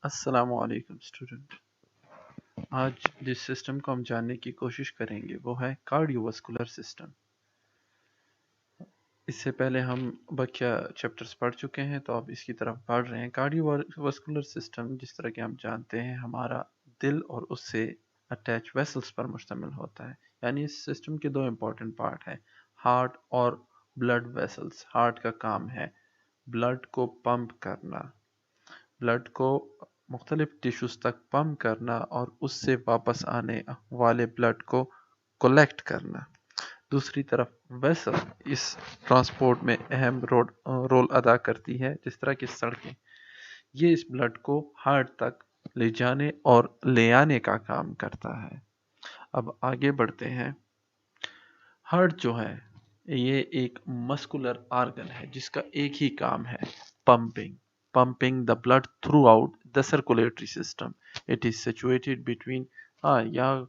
अस्सलामु अलैकुम स्टूडेंट। आज जिस सिस्टम को हम जानने की कोशिश करेंगे वो है कार्डियोवास्कुलर सिस्टम। इससे पहले हम बकिया चैप्टर्स पढ़ चुके हैं तो अब इसकी तरफ बढ़ रहे हैं। कार्डियोवास्कुलर सिस्टम जिस तरह के हम जानते हैं हमारा दिल और उससे अटैच वेसल्स पर मुश्तमिल होता है। यानी इस सिस्टम के दो इम्पॉर्टेंट पार्ट हैं, हार्ट और ब्लड वेसल्स। हार्ट का काम है ब्लड को पंप करना, ब्लड को मुख्तलिफ टिश्यूज़ तक पंप करना और उससे वापस आने वाले ब्लड को कलेक्ट करना। दूसरी तरफ वेसल इस ट्रांसपोर्ट में अहम रोल अदा करती है, जिस तरह की सड़कें। ये इस ब्लड को हार्ट तक ले जाने और ले आने का काम करता है। अब आगे बढ़ते हैं। हार्ट जो है ये एक मस्कुलर ऑर्गन है जिसका एक ही काम है pumping the blood throughout the circulatory system. It is situated between यहाँ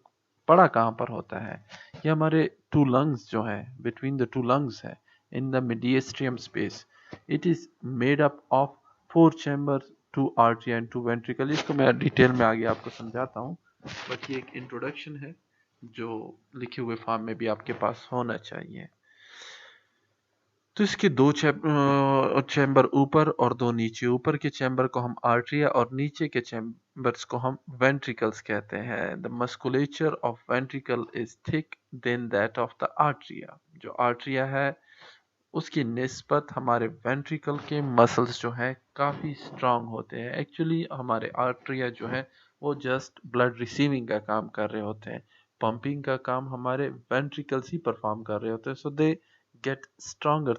पड़ा कहाँ पर होता है, ये हमारे टू लंग्स जो है, between the two lungs है, in the mediastinum space. It is made up of 4 chambers, 2 artery and 2 ventricle. इसको मैं डिटेल में आगे आपको समझाता हूँ, बट ये एक इंट्रोडक्शन है जो लिखे हुए फॉर्म में भी आपके पास होना चाहिए। तो इसके दो चैम्बर ऊपर और दो नीचे। ऊपर के चैम्बर को हम आर्ट्रिया और नीचे के चैम्बर्स को हम वेंट्रिकल्स कहते हैं। The musculature of ventricle is thick then that of the atria. जो आर्ट्रिया है उसकी निस्बत हमारे वेंट्रिकल के मसल्स जो हैं काफ़ी स्ट्रांग होते हैं। एक्चुअली हमारे आर्ट्रिया जो है वो जस्ट ब्लड रिसीविंग का काम कर रहे होते हैं, पंपिंग का काम हमारे वेंट्रिकल्स ही परफॉर्म कर रहे होते हैं। सो दे गेट स्ट्रॉन्गर,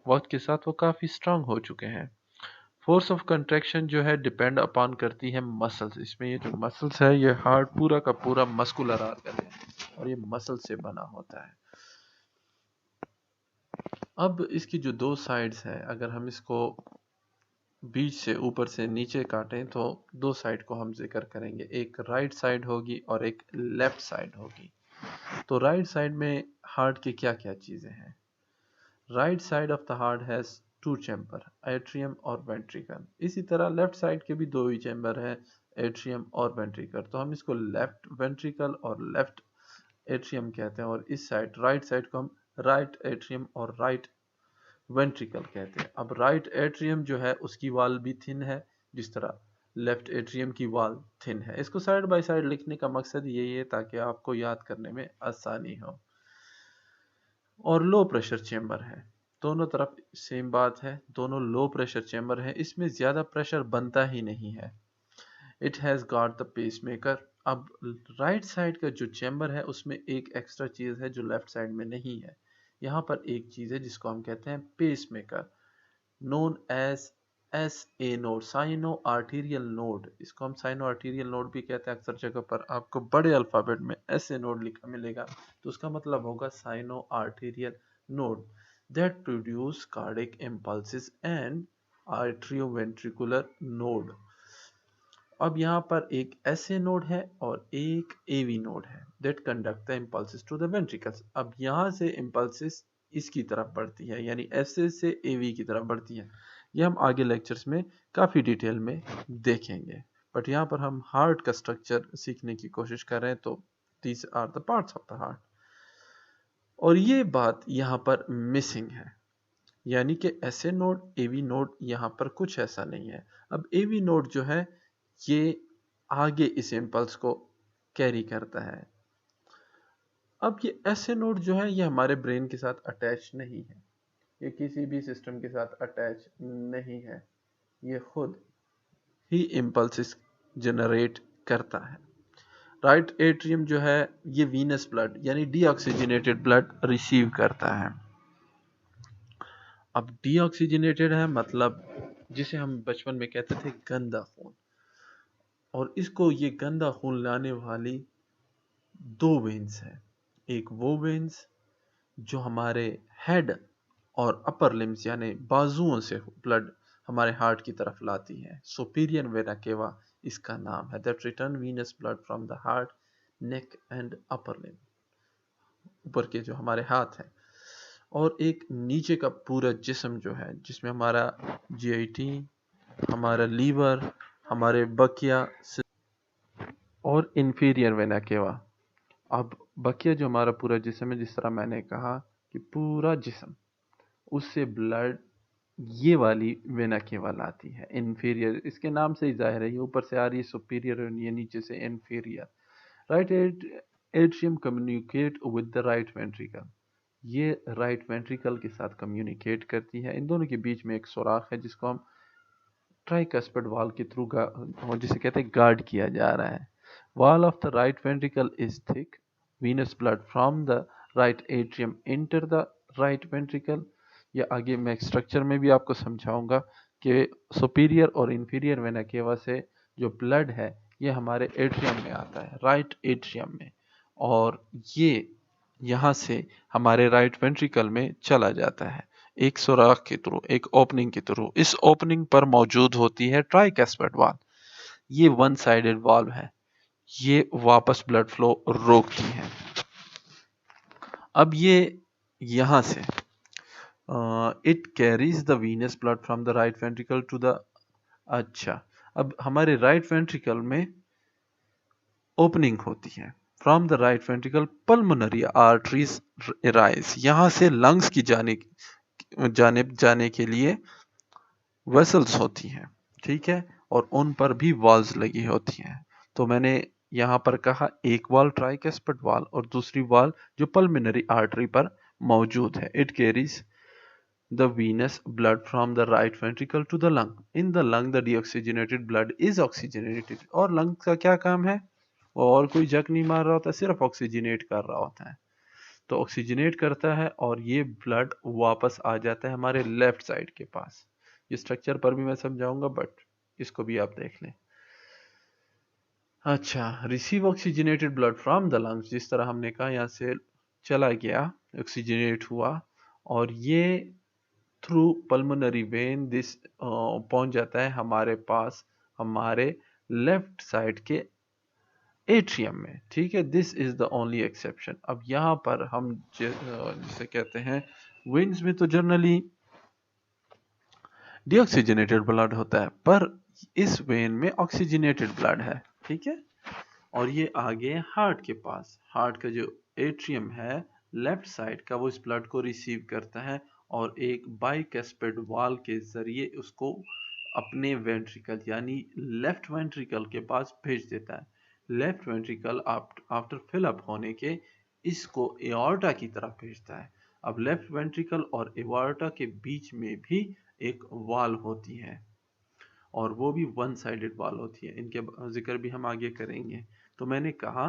वक्त के साथ वो काफ़ी स्ट्रांग हो चुके हैं। फोर्स ऑफ कंट्रैक्शन जो है डिपेंड अपॉन करती है मसल्स। इसमें ये जो मसल्स है ये हार्ट पूरा का पूरा मस्कुलर ऑर्गन है और ये मसल से बना होता है। अब इसकी जो दो साइड्स हैं, अगर हम इसको बीच से ऊपर से नीचे काटें तो दो साइड को हम जिक्र करेंगे, एक राइट साइड होगी और एक लेफ्ट साइड होगी। तो राइट साइड में हार्ट की क्या क्या चीज़ें हैं? Right side of the heart has 2 chamber, atrium और वेंट्रिकल। इसी तरह लेफ्ट साइड के भी दो ही चैम्बर हैं, एट्रियम और वेंट्रिकल। तो हम इसको लेफ्ट वेंट्रिकल और लेफ्ट एट्रियम कहते हैं, और इस साइड राइट साइड को हम राइट एट्रियम और राइट वेंट्रिकल कहते हैं। अब राइट एट्रियम जो है उसकी वाल भी थिन है, जिस तरह लेफ्ट एट्रियम की वाल थिन है। इसको साइड बाय साइड लिखने का मकसद यही है ताकि आपको याद करने में आसानी हो। और लो प्रेशर चेंबर है, दोनों तरफ सेम बात है, दोनों लो प्रेशर चेंबर है, इसमें ज़्यादा प्रेशर बनता ही नहीं है। It has got the pace maker. अब राइट साइड का जो चेंबर है उसमें एक एक्स्ट्रा चीज़ है जो लेफ्ट साइड में नहीं है। यहाँ पर एक चीज़ है जिसको हम कहते हैं pace maker, known as S A node, sino atrial node. इसको हम साइनो आर्टीरियल नोड भी कहते हैं। अक्सर जगह पर आपको बड़े अल्फ़ाबेट में एस ए नोड लिखा मिलेगा, तो उसका मतलब होगा sino atrial node that produce cardiac impulses and atrioventricular node. अब यहाँ पर एक एसए नोड है और एक एवी नोड है that conduct the impulses to the ventricles. अब यहाँ से इम्पल्सेस इसकी तरफ बढ़ती है, यानी एसए से एवी की तरफ बढ़ती है। ये हम आगे लेक्चर्स में काफ़ी डिटेल में देखेंगे, बट यहाँ पर हम हार्ट का स्ट्रक्चर सीखने की कोशिश कर रहे हैं। तो these are the parts of the heart, और ये बात यहाँ पर मिसिंग है, यानी कि एसए नोड एवी नोड यहाँ पर कुछ ऐसा नहीं है। अब एवी नोड जो है ये आगे इस इम्पल्स को कैरी करता है। अब ये एसए नोड जो है ये हमारे ब्रेन के साथ अटैच नहीं है, ये किसी भी सिस्टम के साथ अटैच नहीं है, ये खुद ही इम्पल्स जनरेट करता है। राइट एट्रियम जो है ये वीनस ब्लड यानी डीऑक्सीजनेटेड ब्लड रिसीव करता है। अब डीऑक्सीजनेटेड है मतलब जिसे हम बचपन में कहते थे गंदा खून, और इसको ये गंदा खून लाने वाली दो वेन्स हैं। एक वो वेन्स जो हमारे हेड और अपर लिम्स यानी बाजुओं से ब्लड हमारे हार्ट की तरफ लाती है, सुपीरियर वेना केवा इसका नाम है, that return venous blood from the heart, neck and upper limb, ऊपर के जो हमारे हाथ हैं। और एक नीचे का पूरा जिस्म जो है जिसमें हमारा जीआईटी, हमारा लीवर, हमारे बकिया और इंफीरियर वेना केवा। अब बकिया जो हमारा पूरा जिस्म है, जिस तरह मैंने कहा कि पूरा जिस्म, उससे ब्लड ये वाली वेना केवल आती है। इंफीरियर इसके नाम से ही जाहिर है, ये ऊपर से आ रही है सुपीरियर और ये नीचे से inferior. Right atrium communicate with the right ventricle. ये राइट वेंट्रिकल के साथ कम्युनिकेट करती है। इन दोनों के बीच में एक सुराख है जिसको हम ट्राइकस्पिड वॉल के थ्रू जिसे कहते हैं गार्ड किया जा रहा है। Wall of the right ventricle is thick. Venus blood from the right atrium enter the right ventricle. या आगे मैं स्ट्रक्चर में भी आपको समझाऊंगा कि सुपीरियर और इंफीरियर वेना केवा से जो ब्लड है ये हमारे एट्रियम में आता है, राइट एट्रियम में, और ये यहाँ से हमारे राइट वेंट्रिकल में चला जाता है एक सुराख के थ्रू, एक ओपनिंग के थ्रू। इस ओपनिंग पर मौजूद होती है ट्राइकस्पिड वाल्व। ये वन साइडेड वाल्व है, ये वापस ब्लड फ्लो रोकती है। अब ये यहां से it carries the venous blood from the right ventricle to the, अच्छा, अब हमारे राइट वेंट्रिकल में ओपनिंग होती है। From the right ventricle pulmonary arteries rise. यहां से लंग्स की जानिब जाने के लिए वेसल्स होती हैं, ठीक है, और उन पर भी वॉल्स लगी होती हैं। तो मैंने यहाँ पर कहा एक वॉल ट्राइकस्पिड वॉल और दूसरी वॉल जो पल्मिनरी आर्टरी पर मौजूद है। It carries the venous blood from the right ventricle to the lung. In the lung the deoxygenated blood is oxygenated. और लंग का क्या काम है? वो और कोई जग नहीं मार रहा होता, सिर्फ ऑक्सीजनेट कर रहा होता है। तो ऑक्सीजनेट करता है और ये ब्लड वापस आ जाता है हमारे लेफ्ट साइड के पास। ये स्ट्रक्चर पर भी मैं समझाऊंगा, बट इसको भी आप देख लें। अच्छा, receive oxygenated blood from the lungs, जिस तरह हमने कहा यहाँ से चला गया, ऑक्सीजनेट हुआ और ये थ्रू पल्मोनरी वेन दिस पहुंच जाता है हमारे पास हमारे लेफ्ट साइड के एट्रियम में, ठीक है। This is the only exception. अब यहाँ पर हम जिसे कहते हैं वेन्स में तो जनरली डीऑक्सीजनेटेड ब्लड होता है, पर इस वेन में ऑक्सीजनेटेड ब्लड है, ठीक है। और ये आगे हार्ट के पास, हार्ट का जो एट्रियम है लेफ्ट साइड का, वो इस ब्लड को रिसीव करता है और एक बाइकस्पिड वाल के जरिए उसको अपने वेंट्रिकल यानी लेफ्ट वेंट्रिकल के पास भेज देता है। लेफ्ट वेंट्रिकल आफ्टर फिलअप होने के इसको एओर्टा की तरफ भेजता है। अब लेफ्ट वेंट्रिकल और एओर्टा के बीच में भी एक वाल होती है और वो भी वन साइडेड वाल होती है। इनके जिक्र भी हम आगे करेंगे। तो मैंने कहा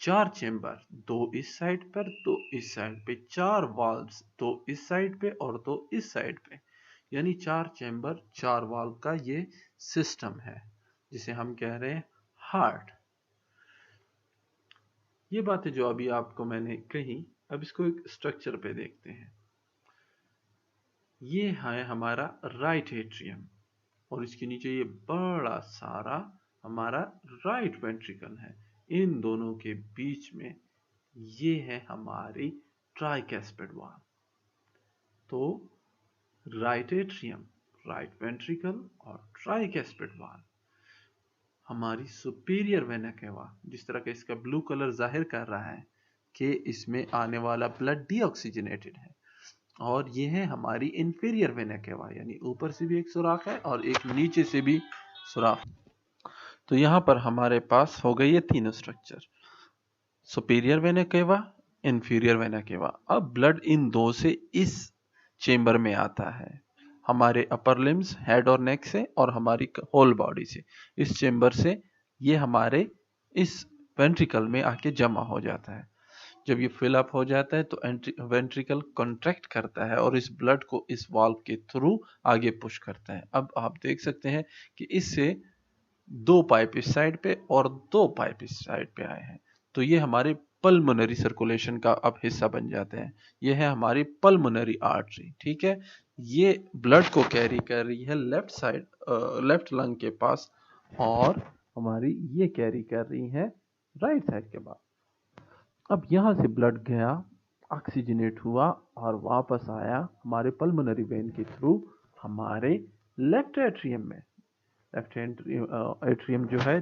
4 चेम्बर, 2 इस साइड पर 2 इस साइड पे, 4 वाल्व्स, 2 इस साइड पे और 2 इस साइड पे, यानी 4 चेम्बर 4 वाल्व का ये सिस्टम है जिसे हम कह रहे हैं हार्ट। ये बातें जो अभी आपको मैंने कही, अब इसको एक स्ट्रक्चर पे देखते हैं। ये है हमारा राइट एट्रियम और इसके नीचे ये बड़ा सारा हमारा राइट वेंट्रिकल है। इन दोनों के बीच में ये है हमारी ट्राइकस्पिड वाल। तो राइट एट्रियम, राइट वेंट्रिकल और ट्राइकस्पिड वाल हमारी सुपीरियर वेना केवा, जिस तरह का इसका ब्लू कलर जाहिर कर रहा है कि इसमें आने वाला ब्लड डीऑक्सीजनेटेड है। और ये है हमारी इंफीरियर वेना केवा, यानी ऊपर से भी एक सुराख है और एक नीचे से भी सुराख। तो यहाँ पर हमारे पास हो गई ये तीनों structure, superior vena cava, inferior vena cava. अब ब्लड इन दो से इस चेम्बर में आता है, हमारे अपर लिम्स हेड और नेक से और हमारी होल बॉडी से। इस चेम्बर से ये हमारे इस वेंट्रिकल में आके जमा हो जाता है। जब ये फिल अप हो जाता है तो वेंट्रिकल कॉन्ट्रैक्ट करता है और इस ब्लड को इस वाल्व के थ्रू आगे पुश करता है। अब आप देख सकते हैं कि इससे 2 पाइप इस साइड पे और 2 पाइप इस साइड पे आए हैं, तो ये हमारे पल्मोनरी सर्कुलेशन का अब हिस्सा बन जाते हैं। ये है हमारी पल्मोनरी आर्टरी, ठीक है। ये ब्लड को कैरी कर रही है लेफ्ट साइड, लेफ्ट लंग के पास, और हमारी ये कैरी कर रही है राइट साइड के पास। अब यहाँ से ब्लड गया, ऑक्सीजनेट हुआ और वापस आया हमारे पल्मोनरी वेन के थ्रू हमारे लेफ्ट एट्रियम में। लेफ्ट एट्रियम जो है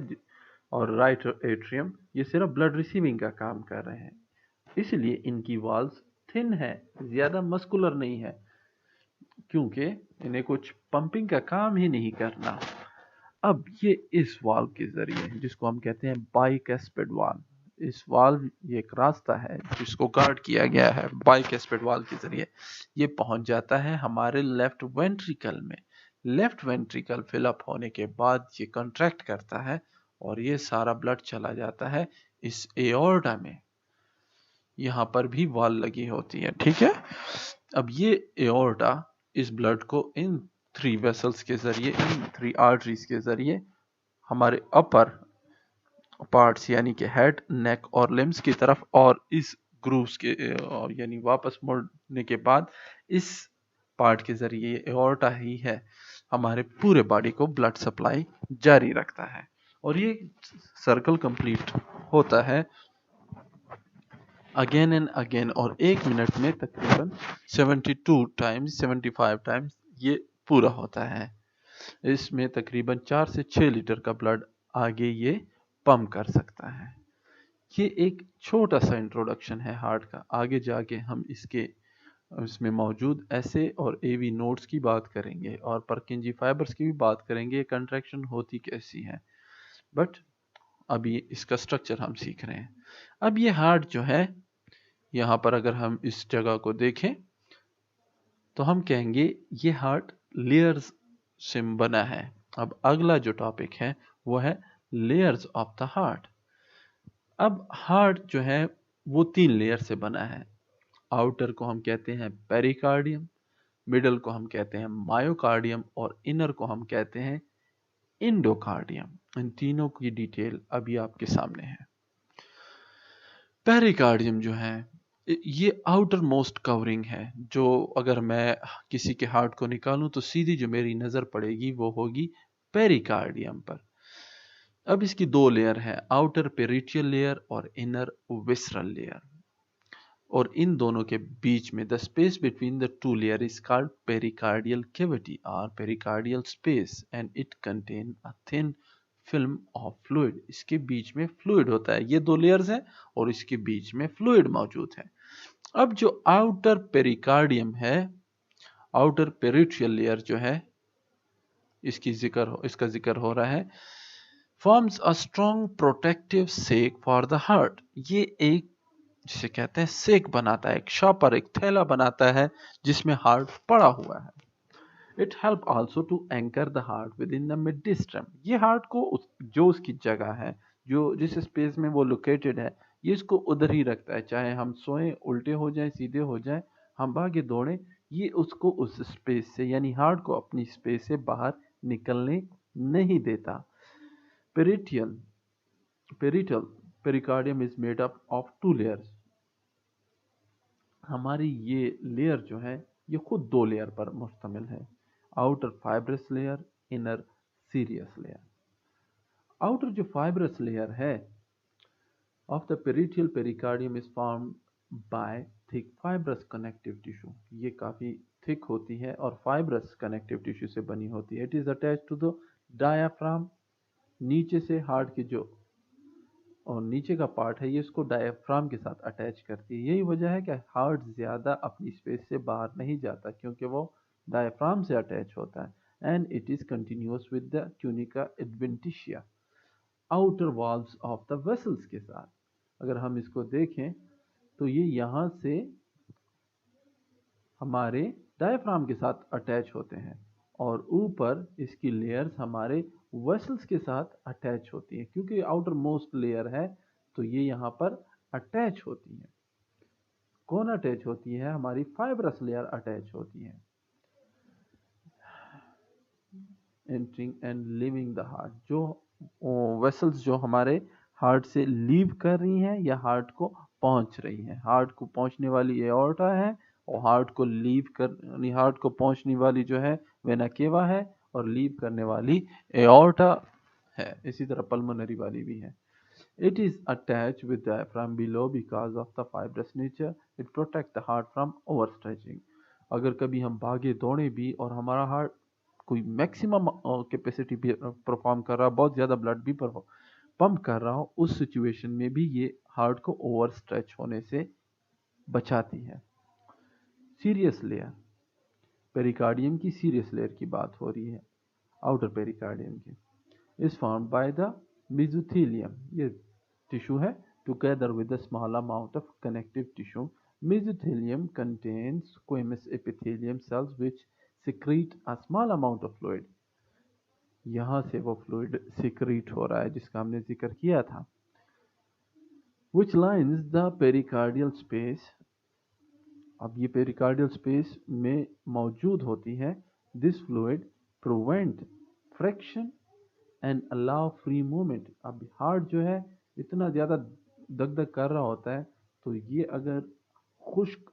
और राइट एट्रियम, ये सिर्फ ब्लड रिसीविंग का काम कर रहे हैं, इसलिए इनकी वॉल्स थिन है, ज़्यादा मस्कुलर नहीं है, क्योंकि इन्हें कुछ पंपिंग का काम ही नहीं करना। अब ये इस वाल्व के जरिए, जिसको हम कहते हैं बाइकैस्पिड वाल्व, इस वाल्व, ये एक रास्ता है जिसको गार्ड किया गया है बाइकैस्पिड वाल्व के जरिए, ये पहुंच जाता है हमारे लेफ्ट वेंट्रिकल में। लेफ्ट वेंट्रिकल फिलअप होने के बाद ये कंट्रैक्ट करता है और ये सारा ब्लड चला जाता है इस एओर्टा में। यहाँ पर भी वाल लगी होती है, ठीक है। अब ये एओर्टा इस ब्लड को इन 3 वेसल्स के जरिए, इन 3 आर्टरीज के जरिए हमारे अपर पार्ट्स यानी कि हेड, नेक और लिम्स की तरफ, और इस ग्रूव्स के और यानी वापस मुड़ने के बाद इस पार्ट के जरिए, एओर्टा ही है, हमारे पूरे बॉडी को ब्लड सप्लाई जारी रखता है। और ये सर्कल कंप्लीट होता है अगेन एंड अगेन, और 1 मिनट में तकरीबन 72 टाइम्स 75 टाइम्स ये पूरा होता है। इसमें तकरीबन 4 से 6 लीटर का ब्लड आगे ये पंप कर सकता है। ये एक छोटा सा इंट्रोडक्शन है हार्ट का। आगे जाके हम इसमें मौजूद ऐसे और एवी नोड्स की बात करेंगे और परकिंजी फाइबर्स की भी बात करेंगे, कंट्रैक्शन होती कैसी है, बट अभी इसका स्ट्रक्चर हम सीख रहे हैं। अब ये हार्ट जो है, यहाँ पर अगर हम इस जगह को देखें तो हम कहेंगे ये हार्ट लेयर्स से बना है। अब अगला जो टॉपिक है वो है लेयर्स ऑफ द हार्ट। अब हार्ट जो है वो 3 लेयर से बना है। आउटर को हम कहते हैं पेरिकार्डियम, मिडल को हम कहते हैं मायोकार्डियम और इनर को हम कहते हैं इंडोकार्डियम। इन तीनों की डिटेल अभी आपके सामने है। पेरिकार्डियम जो है ये आउटर मोस्ट कवरिंग है, जो अगर मैं किसी के हार्ट को निकालूं तो सीधी जो मेरी नज़र पड़ेगी वो होगी पेरिकार्डियम पर। अब इसकी 2 लेयर है, आउटर पेरिटियल लेयर और इनर विसरल लेयर, और इन दोनों के बीच में the space between the 2 layer is called pericardial cavity और pericardial space and it contain a thin film of fluid. इसके बीच में फ्लूइड होता है, ये 2 लेयर्स हैं और इसके बीच में फ्लूइड मौजूद है। अब जो आउटर पेरिकार्डियम है, आउटर पेरिट्रियल लेयर जो है, इसका जिक्र हो रहा है, forms a strong protective sac for the heart. ये एक, जिसे कहते हैं सेक बनाता है, एक शॉपर, एक थैला बनाता है जिसमें हार्ट पड़ा हुआ है। It help also to anchor the heart within the mediastinum. ये हार्ट को जो उसकी जगह है, जो जिस स्पेस में वो लोकेटेड है, ये इसको उधर ही रखता है। चाहे हम सोएं, उल्टे हो जाएं, सीधे हो जाएं, हम भागे दौड़ें, ये उसको उस स्पेस से, यानी हार्ट को अपनी स्पेस से बाहर निकलने नहीं देता। Parietal parietal pericardium is made up of 2 layers. हमारी ये लेयर जो है ये खुद 2 लेयर पर मुश्तमिल है, outer fibrous layer, inner serous layer. Outer जो फाइब्रस लेयर है of the parietal pericardium is formed by thick fibrous connective tissue. ये काफ़ी थिक होती है और फाइब्रस कनेक्टिव टिश्यू से बनी होती है। It is attach to the diaphragm. नीचे से हार्ट की जो और नीचे का पार्ट है, ये इसको डायफ्राम के साथ अटैच करती है। यही वजह है कि हार्ट ज़्यादा अपनी स्पेस से बाहर नहीं जाता, क्योंकि वो डायफ्राम से अटैच होता है। And it is continuous with the tunica adventitia, outer walls of the vessels के साथ। अगर हम इसको देखें तो ये यहाँ से हमारे डायफ्राम के साथ अटैच होते हैं और ऊपर इसकी लेयर्स हमारे वेसल्स के साथ अटैच होती हैं। क्योंकि आउटर मोस्ट लेयर है तो ये यहाँ पर अटैच होती है। कौन अटैच होती है? हमारी फाइब्रस लेयर अटैच होती है। Entering and living the heart, जो वेसल्स जो हमारे हार्ट से लीव कर रही हैं या हार्ट को पहुंच रही हैं। हार्ट को पहुंचने वाली एओर्टा है और हार्ट को पहुंचने वाली जो है वेना केवा है और लीव करने वाली एओर्टा है। इसी तरह पल्मोनरी वाली भी है। It is attached with diaphragm below because of the fibrous nature. It protects the heart from overstretching. अगर कभी हम भागे दौड़े भी और हमारा हार्ट कोई मैक्सिमम कैपेसिटी भी परफॉर्म कर रहा हो, बहुत ज़्यादा ब्लड भी पंप कर रहा हो, उस सिचुएशन में भी ये हार्ट को ओवर स्ट्रेच होने से बचाती है। सीरियस लेयर, पेरिकार्डियम की सीरियस लेयर की बात हो रही है, आउटर पेरिकार्डियम की, is formed by the mesothelium, ये टिश्यू है, together with the small amount of connective tissue. Mesothelium contains squamous epithelium cells which secrete a small amount of fluid. यहाँ से वो फ्लूइड सिक्रीट हो रहा है जिसका हमने जिक्र किया था। Which lines the pericardial space, अब ये पेरिकार्डियल स्पेस में मौजूद होती है। This fluid prevent friction and allow free movement. अब हार्ट जो है इतना ज़्यादा दग दग कर रहा होता है, तो ये अगर खुश्क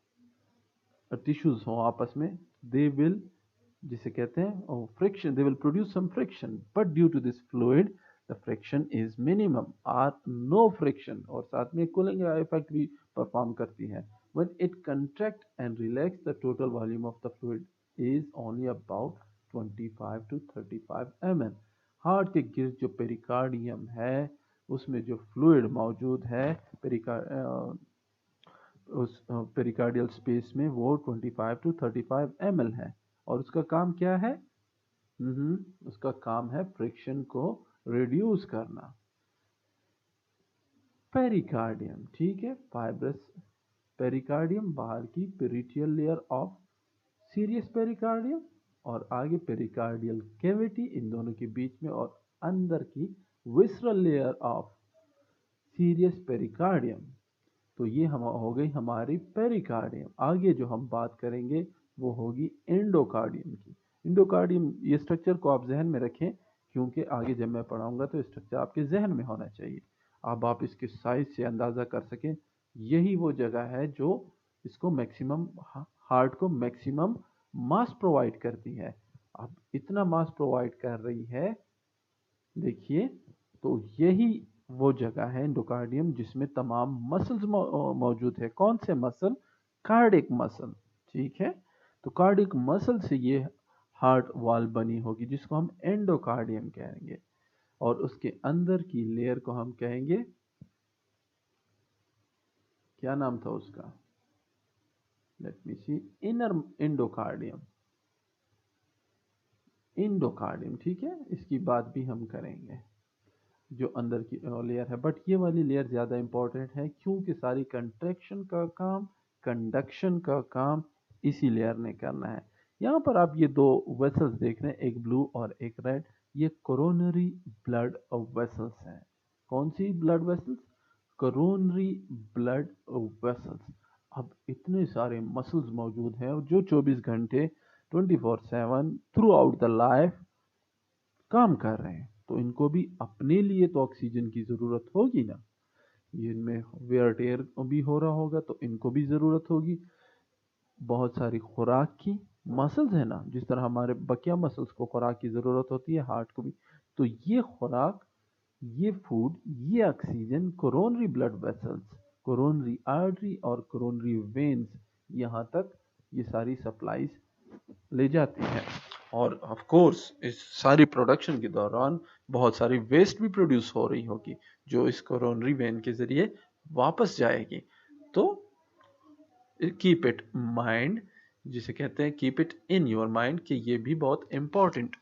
टिश्यूज हो आपस में, दे विल, जिसे कहते हैं friction, they will produce some friction, but due to this fluid the friction is minimum or no friction, और साथ में कूलिंग इफेक्ट भी परफॉर्म करती है। When it contract and relax the total volume of the fluid is only about 25 to 35 ml। Heart के गिर्द जो pericardium है उसमें जो फ्लूइड मौजूद है उस पेरिकार्डियल स्पेस में, वो 25 to 35 ml है, और उसका काम क्या है? उसका काम है फ्रिक्शन को रिड्यूस करना। पेरिकार्डियम, ठीक है, फाइब्रस पेरिकार्डियम, बाहर की parietal layer of serious pericardium, और आगे पेरिकार्डियल कैविटी इन दोनों के बीच में, और अंदर की visceral layer of serious pericardium. तो ये हम हो गई हमारी पेरिकार्डियम। आगे जो हम बात करेंगे वो होगी एंडोकार्डियम की। एंडोकार्डियम, ये स्ट्रक्चर को आप जहन में रखें, क्योंकि आगे जब मैं पढ़ाऊंगा तो स्ट्रक्चर आपके जहन में होना चाहिए, अब आप इसके साइज से अंदाज़ा कर सकें। यही वो जगह है जो इसको मैक्सिमम, हार्ट को मैक्सिमम मास प्रोवाइड करती है। अब इतना मास प्रोवाइड कर रही है, देखिए, तो यही वो जगह है एंडोकार्डियम जिसमें तमाम मसल्स मौजूद है। कौन से मसल? कार्डिक मसल, ठीक है। तो कार्डिक मसल से ये हार्ट वॉल बनी होगी जिसको हम एंडोकार्डियम कहेंगे, और उसके अंदर की लेयर को हम कहेंगे, क्या नाम था उसका? लेट मी सी, इनर एंडोकार्डियम, एंडोकार्डियम, ठीक है, इसकी बात भी हम करेंगे जो अंदर की लेयर है। बट ये वाली लेयर ज़्यादा इंपॉर्टेंट है क्योंकि सारी कंट्रैक्शन का काम, कंडक्शन का काम इसी लेयर ने करना है। यहाँ पर आप ये दो वेसल्स देख रहे हैं, एक ब्लू और एक रेड, ये कोरोनरी ब्लड वेसल्स हैं। कौन सी blood vessels? Coronary blood vessels. अब इतने सारे मसल्स मौजूद हैं जो 24 घंटे 24/7 थ्रू आउट द लाइफ काम कर रहे हैं, तो इनको भी अपने लिए तो ऑक्सीजन की ज़रूरत होगी ना, इनमें वेयर टेयर भी हो रहा होगा तो इनको भी ज़रूरत होगी। बहुत सारी खुराक की मसल्स है ना, जिस तरह हमारे बकिया मसल्स को खुराक की ज़रूरत होती है, हार्ट को भी, तो ये खुराक, ये फूड, ये oxygen coronary blood vessels, coronary artery और कोरोनरी वेन्स, यहाँ तक ये सारी सप्लाईज ले जाती है। और ऑफ कोर्स इस सारी प्रोडक्शन के दौरान बहुत सारी वेस्ट भी प्रोड्यूस हो रही होगी जो इस कोरोनरी वेन के ज़रिए वापस जाएगी। तो कीप इट माइंड, जिसे कहते हैं keep it in your mind, कि ये भी बहुत इंपॉर्टेंट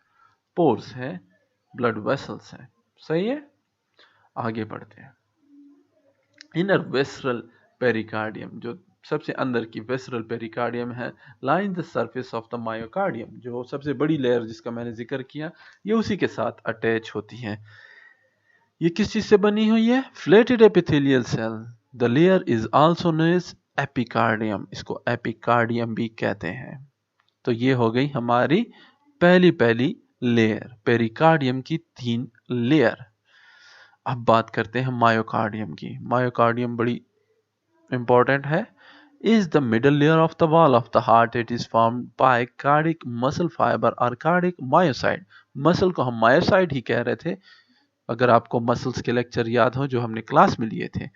पोर्स हैं, ब्लड वेसल्स हैं। सही है, आगे बढ़ते हैं। इनर वेसरल पेरिकार्डियम, जो सबसे अंदर की वेसरल पेरिकार्डियम है, line the surface of the myocardium, जो सबसे बड़ी लेयर जिसका मैंने जिक्र किया, ये उसी के साथ अटैच होती है। ये किस चीज से बनी हुई है? Flattened epithelial cell. The layer is also known as epicardium, इसको एपिकार्डियम भी कहते हैं। तो ये हो गई हमारी पहली लेयर, पेरिकार्डियम की 3 लेयर। अब बात करते हैं मायोकार्डियम की। मायोकार्डियम बड़ी इंपॉर्टेंट है। Is the middle layer of the wall of the heart. It is formed by cardiac muscle fiber or cardiac myocyte. Muscle को हम मायोसाइट ही कह रहे थे, अगर आपको मसल्स के लेक्चर याद हो जो हमने क्लास में लिए थे।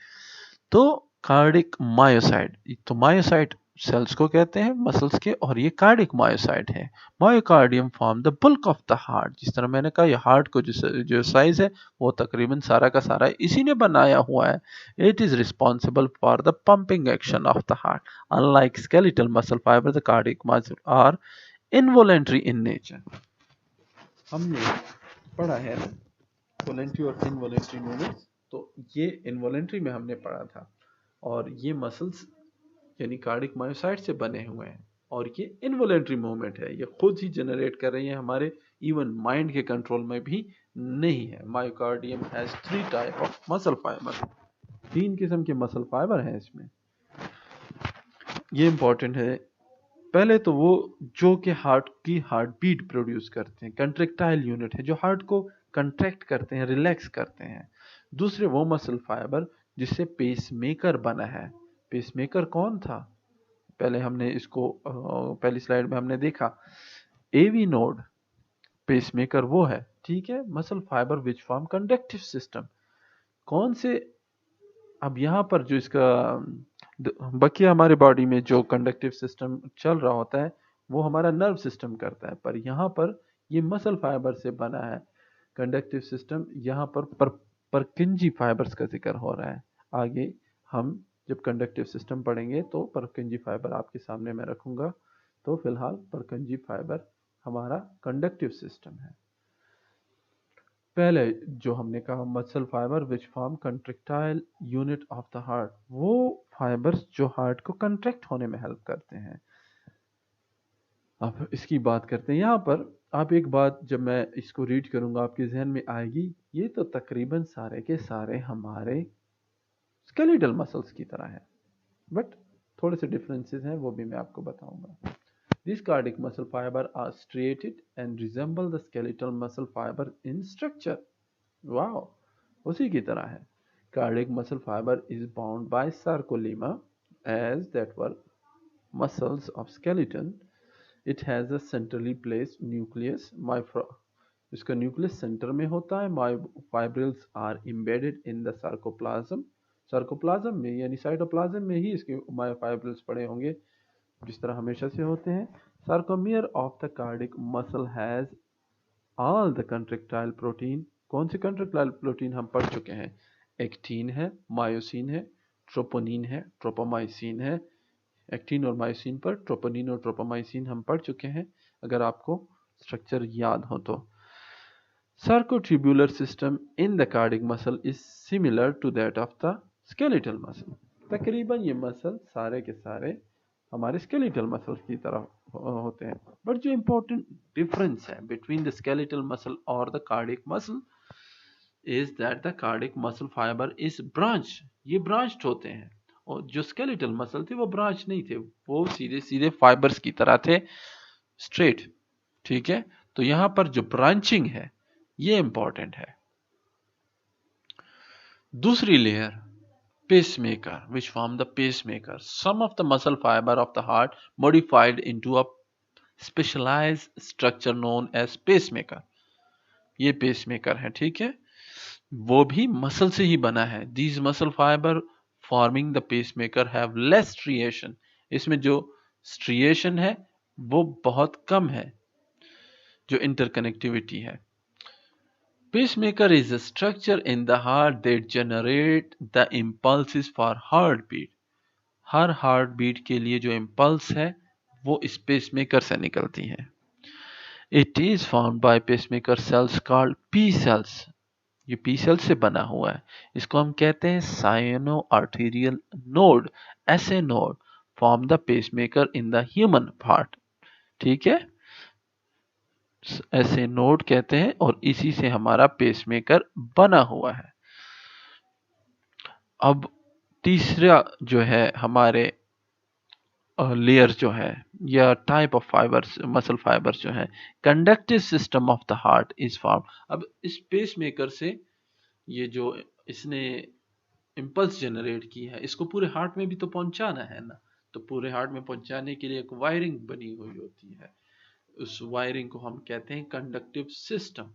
तो कार्डिक मायोसाइट, तो मायोसाइट सेल्स को कहते हैं मसल्स के, और ये कार्डिक मायोसाइट है। Myocardium form the bulk of the heart. जिस तरह मैंने कहा, ये हार्ट को जो साइज है वो तकरीबन सारा का सारा इसी ने बनाया हुआ है। It is responsible for the pumping action of the heart. Unlike skeletal muscle fibre, the cardiac muscle are involuntary in nature. हमने पढ़ा है ना वॉलेंट्री और इनवॉलेंट्री मूवमेंट्स, तो ये इनवॉलेंट्री में हमने पढ़ा था, और ये मसल्स यानी कार्डिक मायोसाइट से बने हुए हैं, और ये इनवॉलेंट्री मूवमेंट है, ये खुद ही जनरेट कर रही है, हमारे इवन माइंड के कंट्रोल में भी नहीं है। Myocardium has 3 type of muscle fibre, 3 किस्म के मसल फाइबर हैं इसमें। ये इंपॉर्टेंट है। पहले तो वो जो कि हार्ट की हार्ट बीट प्रोड्यूस करते हैं, कंट्रेक्टाइल यूनिट है जो हार्ट को कंट्रैक्ट करते हैं, रिलैक्स करते हैं। दूसरे वो मसल फाइबर जिससे पेसमेकर बना है। पेसमेकर कौन था? पहले हमने इसको पहली स्लाइड में हमने देखा, एवी नोड पेसमेकर वो है, ठीक है। Muscle fibre which form conductive system, कौन से? अब यहाँ पर जो इसका बकिया हमारे बॉडी में जो कंडक्टिव सिस्टम चल रहा होता है वो हमारा नर्व सिस्टम करता है, पर यहाँ पर ये मसल फाइबर से बना है कंडक्टिव सिस्टम। यहाँ पर परकिंजी फाइबर्स का जिक्र हो रहा है। आगे हम जब कंडक्टिव सिस्टम पढ़ेंगे तो परकिंजी फाइबर आपके सामने मैं रखूंगा। तो फिलहाल परकिंजी फाइबर हमारा कंडक्टिव सिस्टम है। पहले जो हमने कहा muscle fibre which form contractile unit of the heart, वो फाइबर्स जो हार्ट को कंट्रैक्ट होने में हेल्प करते हैं। अब इसकी बात करते हैं। यहाँ पर आप एक बात जब मैं इसको रीड करूंगा आपके जहन में आएगी, ये तो तकरीबन सारे के सारे हमारे स्केलेटल मसल्स की तरह है, बट थोड़े से डिफरेंसेस हैं, वो भी मैं आपको बताऊंगा। These cardiac muscle fiber are striated and resemble the skeletal muscle fiber in structure. Wow, उसी की तरह है। Cardiac muscle fiber is bound by sarcolemma, as that were muscles of skeleton. It has a centrally placed nucleus. इसका nucleus centre में होता है। Myofibrils are embedded in the sarcoplasm. Sarcoplasm में यानी साइटोप्लाज्म में ही इसके मायोफाइब्रिल्स पड़े होंगे, जिस तरह हमेशा से होते हैं। Sarcomere of the cardiac muscle has all the contractile protein. कौन से कंट्रेक्टाइल प्रोटीन हम पढ़ चुके हैं? एक्टिन है, मायोसिन है, ट्रोपोनिन है, ट्रोपोमाइसिन है। एक्टिन और मायोसिन पर ट्रोपोनिन और ट्रोपोमाइसिन हम पढ़ चुके हैं, अगर आपको स्ट्रक्चर याद हो तो। Sarcotubular system in the cardiac muscle is similar to that of the skeletal muscle. तकरीबन ये मसल सारे के सारे हमारे स्केलेटल मसल की तरह होते हैं, बट जो इम्पोर्टेंट डिफरेंस है बिटवीन द स्केलेटल मसल और the cardiac muscle is that the cardiac muscle fibre is branch. ये ब्रांच्ड होते हैं, और जो स्केलेटल मसल थे वो ब्रांच नहीं थे, वो सीधे सीधे फाइबर्स की तरह थे, स्ट्रेट, ठीक है। तो यहाँ पर जो ब्रांचिंग है ये इंपॉर्टेंट है। दूसरी layer pacemaker, which form the pacemaker. Some of the muscle fiber of the heart modified into a specialized structure known as pacemaker. ये pacemaker है, ठीक है। वो भी मसल से ही बना है। These muscle fiber forming the pacemaker have less striation. इसमें जो striation है वो बहुत कम है, जो इंटरकनेक्टिविटी है। Pacemaker is a structure in the heart that generate the impulses for heartbeat. हर हार्ट बीट के लिए जो इम्पल्स है वो इस पेसमेकर से निकलती है। It is formed by pacemaker cells called P cells. ये पी सेल्स से बना हुआ है। इसको हम कहते हैं साइनो आर्टेरियल नोड। ऐसे node form the pacemaker in the human heart, ठीक है। ऐसे नोड कहते हैं, और इसी से हमारा पेसमेकर बना हुआ है। अब तीसरा जो है हमारे लेयर जो है या type of fibres, muscle fibres जो है, conductive system of the heart is form. अब इस पेस मेकर से ये जो इसने इम्पल्स जनरेट की है, इसको पूरे हार्ट में भी तो पहुंचाना है ना, तो पूरे हार्ट में पहुंचाने के लिए एक वायरिंग बनी हुई होती है, उस वायरिंग को हम कहते हैं कंडक्टिव सिस्टम।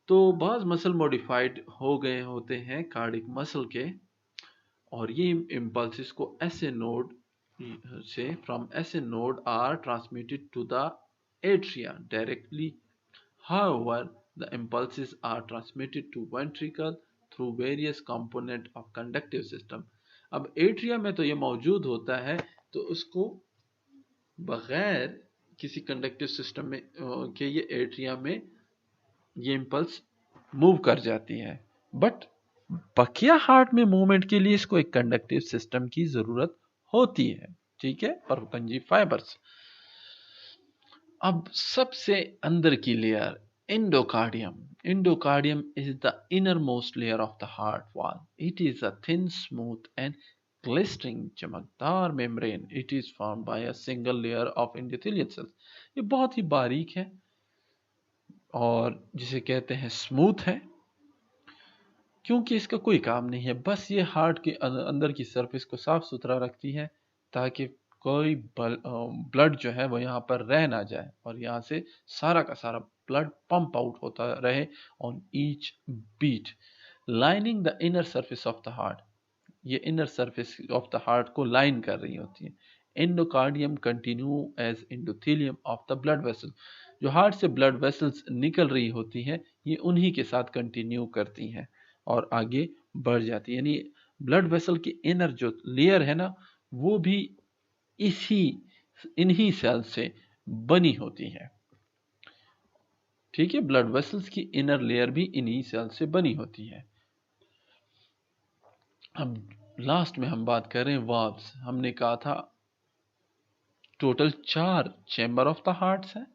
तो बहुत मसल मॉडिफाइड हो गए होते हैं कार्डिक मसल के, और ये इम्पल्सिस को ऐसे node say from SA node are transmitted to the atria directly. However, the impulses are transmitted to ventricle through various component of conductive system. अब एट्रिया में तो ये मौजूद होता है, तो उसको बगैर किसी कंडक्टिव सिस्टम में के ये एट्रिया में ये इम्पल्स मूव कर जाती है, बट बकिया हार्ट में मूवमेंट के लिए इसको एक कंडक्टिव सिस्टम की जरूरत होती है, ठीक है, परतंजी फाइबर्स। अब सबसे अंदर की layer endocardium. Endocardium is the innermost layer of the heart wall. It is a thin, smooth and glistering चमकदार membrane. It is formed by a single layer of endothelial cells. ये बहुत ही बारीक है और जिसे कहते हैं स्मूथ है, क्योंकि इसका कोई काम नहीं है, बस ये हार्ट के अंदर की सरफेस को साफ सुथरा रखती है ताकि कोई ब्लड जो है वो यहाँ पर रह ना जाए और यहाँ से सारा का सारा ब्लड पंप आउट होता रहे on each beat. Lining the inner surface of the heart, ये inner surface of the heart को लाइन कर रही होती है। Endocardium continue as endothelium of the blood vessel, जो हार्ट से ब्लड वेसल्स निकल रही होती हैं ये उन्हीं के साथ कंटिन्यू करती हैं और आगे बढ़ जाती है, यानी ब्लड वेसल की इनर जो लेयर है ना वो भी इन्हीं सेल से बनी होती है, ठीक है, ब्लड वेसल्स की इनर लेयर भी इन्हीं सेल से बनी होती है। अब लास्ट में हम बात करें वाल्व्स। हमने कहा था total 4 chamber of the hearts हैं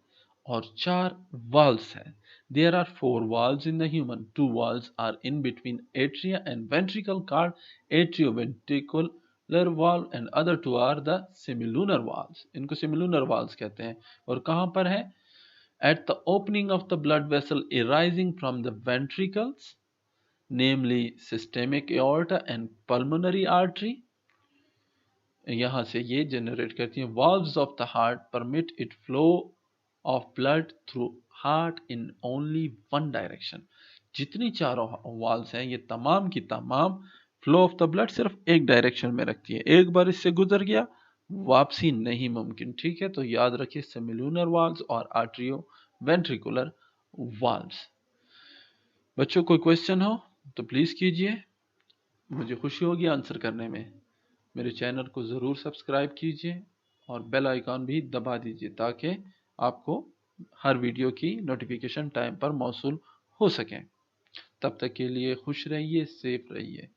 और 4 वाल्व्स हैं। There are 4 valves in the human. 2 valves are in between atria and ventricle called atrioventricular valve and other 2 are the semilunar valves. इनको semilunar valves कहते हैं और कहाँ पर है? At the opening of the blood vessel arising from the ventricles, namely systemic aorta and pulmonary artery, यहाँ से ये जनरेट करती हैं। Valves of the heart permit it flow of blood through heart in only one direction. जितनी चारों valves हैं ये तमाम की तमाम फ्लो ऑफ द ब्लड सिर्फ एक डायरेक्शन में रखती है, एक बार इससे गुजर गया वापसी नहीं मुमकिन, ठीक है। तो याद रखिए सेमिलुनर वाल्व्स और आर्ट्रियो वेंट्रिकुलर वाल्व्स। बच्चों कोई क्वेश्चन हो तो प्लीज कीजिए, मुझे खुशी होगी आंसर करने में। मेरे चैनल को ज़रूर सब्सक्राइब कीजिए और बेल आइकॉन भी दबा दीजिए ताकि आपको हर वीडियो की नोटिफिकेशन टाइम पर मौसूल हो सके। तब तक के लिए खुश रहिए, सेफ रहिए।